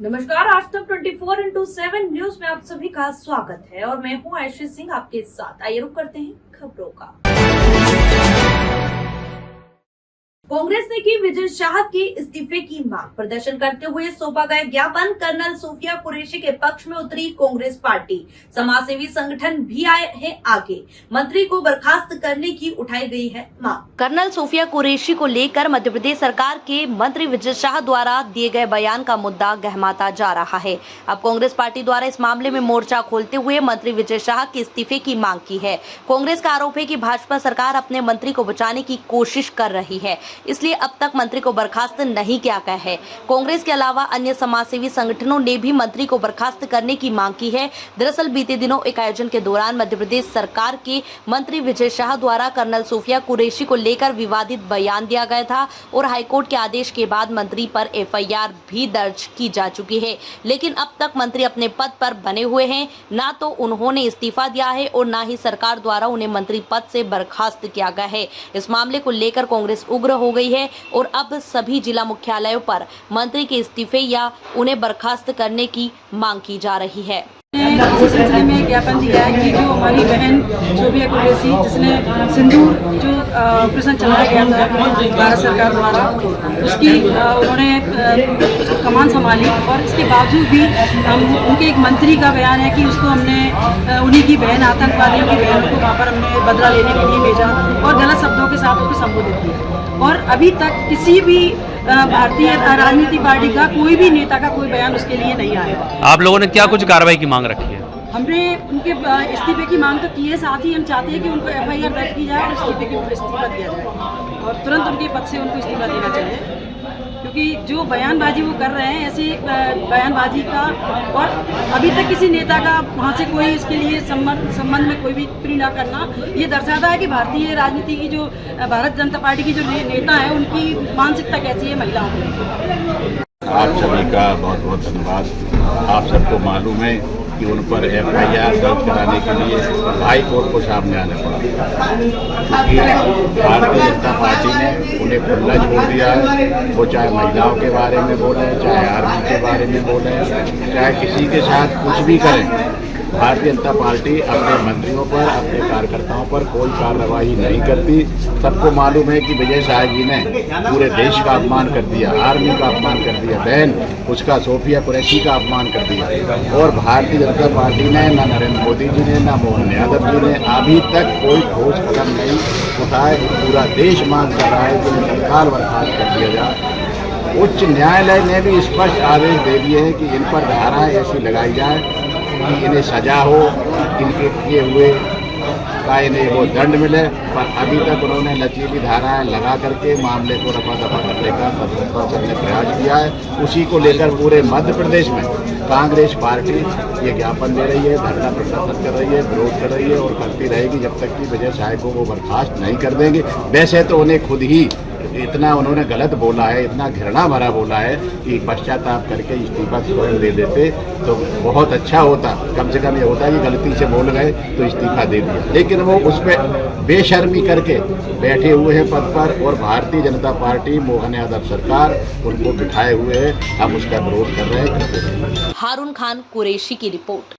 नमस्कार, आज तक 24/7 न्यूज में आप सभी का स्वागत है और मैं हूं आयशी सिंह आपके साथ। आइए रुक करते हैं खबरों का। कांग्रेस ने की विजय शाह के इस्तीफे की मांग। प्रदर्शन करते हुए सौंपा गया ज्ञापन। कर्नल सूफिया कुरैशी के पक्ष में उतरी कांग्रेस पार्टी। समाजसेवी संगठन भी आए हैं आगे। मंत्री को बर्खास्त करने की उठाई गई है मांग। कर्नल सूफिया कुरैशी को लेकर मध्य प्रदेश सरकार के मंत्री विजय शाह द्वारा दिए गए बयान का मुद्दा गहमाता जा रहा है। अब कांग्रेस पार्टी द्वारा इस मामले में मोर्चा खोलते हुए मंत्री विजय शाह के इस्तीफे की मांग की है। कांग्रेस का आरोप है कि भाजपा सरकार अपने मंत्री को बचाने की कोशिश कर रही है, इसलिए अब तक मंत्री को बर्खास्त नहीं किया गया है। कांग्रेस के अलावा अन्य समाजसेवी संगठनों ने भी मंत्री को बर्खास्त करने की मांग की है। दरअसल बीते दिनों एक आयोजन के दौरान मध्य प्रदेश सरकार के मंत्री विजय शाह द्वारा कर्नल सूफिया कुरैशी को लेकर विवादित बयान दिया गया था और हाईकोर्ट के आदेश के बाद मंत्री पर एफआईआर भी दर्ज की जा चुकी है, लेकिन अब तक मंत्री अपने पद पर बने हुए हैं। ना तो उन्होंने इस्तीफा दिया है और ना ही सरकार द्वारा उन्हें मंत्री पद से बर्खास्त किया गया है। इस मामले को लेकर कांग्रेस उग्र हो गई है और अब सभी जिला मुख्यालयों पर मंत्री के इस्तीफे या उन्हें बर्खास्त करने की मांग की जा रही है। इस सिलसिले में ज्ञापन दिया है कि जो हमारी बहन सूफिया कुरैशी, जिसने सिंदूर जो ऑपरेशन चलाया गया था भारत सरकार द्वारा, उसकी उन्होंने कमान संभाली और इसके बावजूद भी उनके एक मंत्री का बयान है कि उसको हमने उन्हीं की बहन, आतंकवादियों की बहन को वहाँ पर हमने बदला लेने के लिए भेजा और गलत शब्दों के साथ उसको संबोधित किया। और अभी तक किसी भी भारतीय राजनीतिक पार्टी का कोई भी नेता का कोई बयान उसके लिए नहीं आया। आप लोगों ने क्या कुछ कार्रवाई की मांग रखी है? हमने उनके इस्तीफे की मांग तो की है, साथ ही हम चाहते हैं कि उनको एफआईआर दर्ज की जाए और इस्तीफा दिया जाए और तुरंत उनके पद से उनको इस्तीफा देना चाहिए, क्योंकि जो बयानबाजी वो कर रहे हैं ऐसी बयानबाजी का, और अभी तक किसी नेता का वहाँ से कोई इसके लिए संबंध में कोई भी टिप्पणी ना करना, ये दर्शाता है कि भारतीय राजनीति की जो भारत जनता पार्टी की जो नेता है उनकी मानसिकता कैसी है महिलाओं की। आप सभी का बहुत बहुत धन्यवाद। आप सबको मालूम है कि उन पर एफआईआर दर्ज कराने के लिए हाई कोर्ट को सामने आना पड़ा, क्योंकि भारतीय जनता पार्टी ने उन्हें खुला छोड़ दिया है। वो चाहे महिलाओं के बारे में बोले, चाहे आर्मी के बारे में बोले, चाहे किसी के साथ कुछ भी करें, भारतीय जनता पार्टी अपने मंत्रियों पर, अपने कार्यकर्ताओं पर कोई कार्रवाई नहीं करती। सबको मालूम है कि विजय शाह जी ने पूरे देश का अपमान कर दिया, आर्मी का अपमान कर दिया, बहन उसका सूफिया कुरैशी का अपमान कर दिया। और भारतीय जनता पार्टी ने, न नरेंद्र मोदी जी ने, न मोहन यादव जी ने अभी तक कोई ठोस कदम नहीं उठाए। पूरा देश मांग कर रहा है कि उन्हें तत्काल बर्खास्त कर दिया जाए। उच्च न्यायालय ने भी स्पष्ट आदेश दे दिए हैं कि इन पर धाराएं ऐसी लगाई जाए कि इन्हें सजा हो, इनके किए हुए का इन्हें वो दंड मिले, पर अभी तक उन्होंने लचीली धाराएं लगा करके मामले को रफा दफा करने का करने प्रयास किया है। उसी को लेकर पूरे मध्य प्रदेश में कांग्रेस पार्टी ये ज्ञापन दे रही है, धरना प्रदर्शन कर रही है, विरोध कर रही है और करती रहेगी जब तक कि विजय शाह को वो बर्खास्त नहीं कर देंगे। वैसे तो उन्हें खुद ही इतना उन्होंने गलत बोला है, इतना घृणा भरा बोला है कि पश्चाताप करके इस्तीफा स्वयं दे देते तो बहुत अच्छा होता। कम से कम ये होता कि गलती से बोल गए तो इस्तीफा दे दिया, लेकिन वो उस पर बेशर्मी करके बैठे हुए हैं पद पर और भारतीय जनता पार्टी, मोहन यादव सरकार उनको बिठाए हुए है। हम उसका विरोध कर रहे हैं। हारून खान कुरैशी की रिपोर्ट।